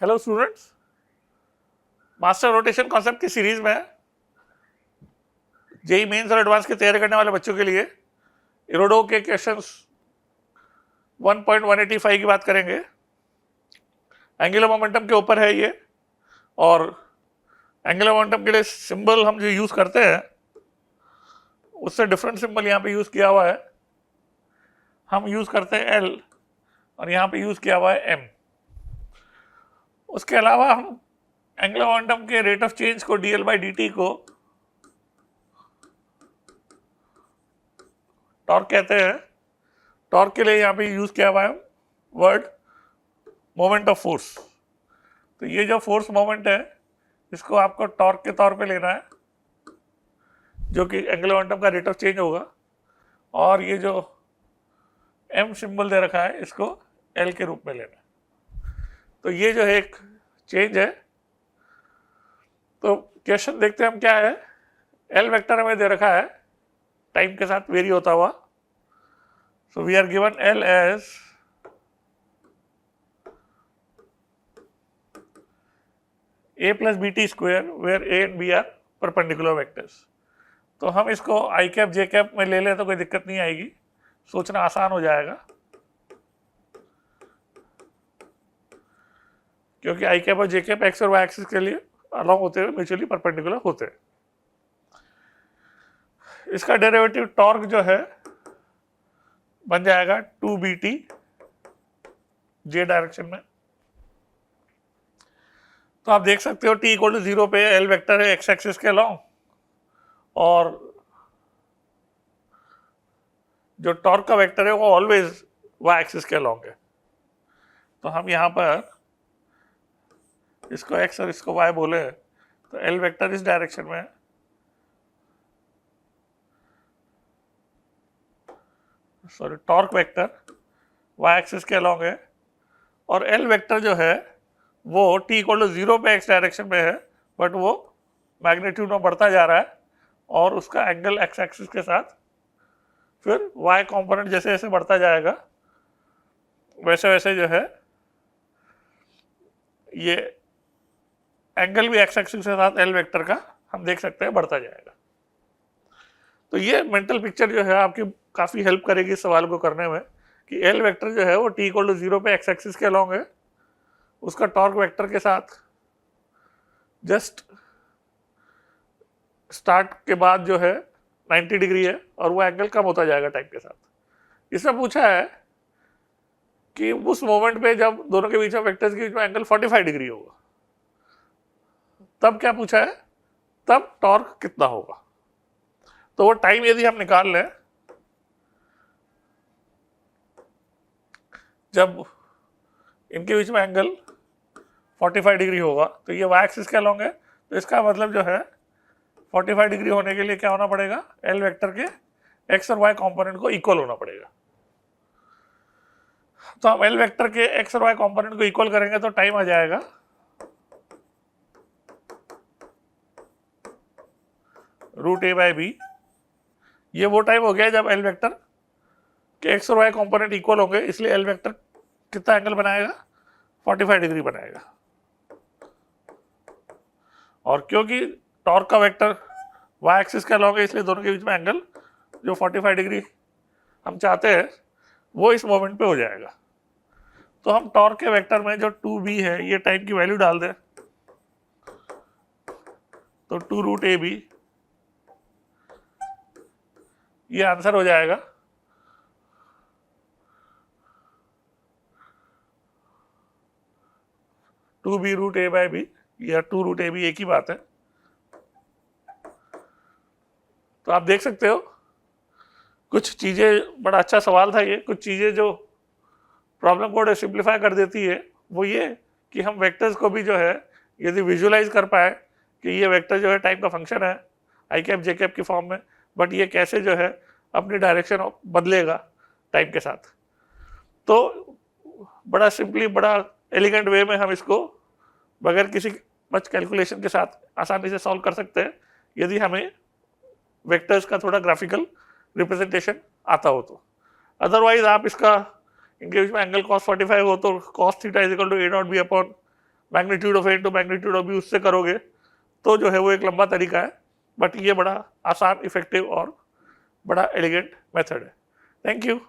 Hello students, master rotation concept की series में JEE mains और एडवांस की तैयारी करने वाले बच्चों के लिए इरोडो के क्वेश्चंस 1.185 की बात करेंगे। एंगुलर मोमेंटम के ऊपर है ये, और एंगुलर मोमेंटम के लिए सिंबल हम जो यूज करते हैं उससे डिफरेंट सिंबल यहाँ पे यूज किया हुआ है। हम यूज करते हैं एल और यहाँ पे यूज किया हुआ है एम। उसके अलावा हम एंगुलर मोमेंटम के रेट ऑफ चेंज को डीएल बाई डी टी को टॉर्क कहते हैं। टॉर्क के लिए यहाँ पे यूज किया हुआ है वर्ड मोमेंट ऑफ फोर्स। तो ये जो फोर्स मोमेंट है इसको आपको टॉर्क के तौर पे लेना है, जो कि एंगुलर मोमेंटम का रेट ऑफ चेंज होगा। और ये जो एम सिंबल दे रखा है इसको एल के रूप में लेना है। तो ये जो है एक चेंज है। तो क्वेश्चन देखते हैं हम क्या है। एल वेक्टर हमें दे रखा है टाइम के साथ वेरी होता हुआ। So we are given L as a plus bt square where a and b are perpendicular vectors। तो हम इसको i कैप j कैप में ले लें तो कोई दिक्कत नहीं आएगी, सोचना आसान हो जाएगा, क्योंकि i कैप और j कैप x और y एक्सिस के लिए अलॉन्ग होते हुए म्यूचुअली परपेंडिकुलर होते हैं। इसका डेरिवेटिव टॉर्क जो है बन जाएगा 2bt j डायरेक्शन में। तो आप देख सकते हो t इक्वल टू 0 पे एल वेक्टर है x एक्सिस के अलॉन्ग, और जो टॉर्क का वेक्टर है वो ऑलवेज y एक्सिस के अलॉन्ग है। तो हम यहाँ पर इसको x और इसको y बोले तो एल वेक्टर इस डायरेक्शन में है, sorry torque vector y axis के अलॉन्ग है, और एल वेक्टर जो है वो t इक्वल टू 0 पे x डायरेक्शन में है, बट वो मैग्नीट्यूड में बढ़ता जा रहा है और उसका एंगल x एक्सिस के साथ फिर y कंपोनेंट जैसे जैसे बढ़ता जाएगा वैसे वैसे जो है ये एंगल भी x एक्सिस के साथ एल वेक्टर का हम देख सकते हैं बढ़ता जाएगा। तो ये मेंटल पिक्चर जो है आपकी काफ़ी हेल्प करेगी इस सवाल को करने में कि एल वेक्टर जो है वो t इक्वल टू 0 पे x एक्सिस के अलॉन्ग है, उसका टॉर्क वेक्टर के साथ जस्ट स्टार्ट के बाद जो है 90 डिग्री है और वो एंगल कम होता जाएगा टाइम के साथ। इसमें पूछा है कि उस मोमेंट पे जब दोनों के बीच में वेक्टर्स के बीच में एंगल 45 डिग्री होगा तब क्या पूछा है, तब टॉर्क कितना होगा। तो वो टाइम यदि हम निकाल लें जब इनके बीच में एंगल 45 डिग्री होगा तो ये y एक्सिस के अलॉन्ग है, तो इसका मतलब जो है 45 डिग्री होने के लिए क्या होना पड़ेगा, एल वेक्टर के x और y कंपोनेंट को इक्वल होना पड़ेगा। तो हम एल वेक्टर के x और y कंपोनेंट को इक्वल करेंगे तो टाइम आ जाएगा √a/b। ये वो टाइम हो गया जब एल वेक्टर के x और y कंपोनेंट इक्वल होंगे, इसलिए एल वेक्टर कितना एंगल बनाएगा, 45 डिग्री बनाएगा। और क्योंकि टॉर्क का वेक्टर y एक्सिस के अलॉन्ग है इसलिए दोनों के बीच में एंगल जो 45 डिग्री हम चाहते हैं वो इस मोमेंट पे हो जाएगा। तो हम टॉर्क के वेक्टर में जो 2b है ये टाइम की वैल्यू डाल दें तो 2√ab ये आंसर हो जाएगा। Two B root A by B या 2√ab एक ही बात है। तो आप देख सकते हो कुछ चीज़ें, बड़ा अच्छा सवाल था ये, कुछ चीज़ें जो प्रॉब्लम को सिंप्लीफाई कर देती है वो ये कि हम वेक्टर्स को भी जो है यदि विजुलाइज कर पाए कि ये वेक्टर जो है टाइम का फंक्शन है आई कैप जे कैप की फॉर्म में, बट ये कैसे जो है अपनी डायरेक्शन बदलेगा टाइम के साथ। तो बड़ा सिंपली, बड़ा एलिगेंट वे में हम इसको बगैर किसी मच कैलकुलेशन के साथ आसानी से सॉल्व कर सकते हैं यदि हमें वेक्टर्स का थोड़ा ग्राफिकल रिप्रेजेंटेशन आता हो तो। अदरवाइज आप इसका, इनके बीच में एंगल cos 45 हो तो cos theta is equal to a dot B upon magnitude of A into magnitude of B उससे करोगे तो जो है वो एक लंबा तरीका है, बट ये बड़ा आसान, इफेक्टिव और बड़ा एलिगेंट मेथड है। Thank you.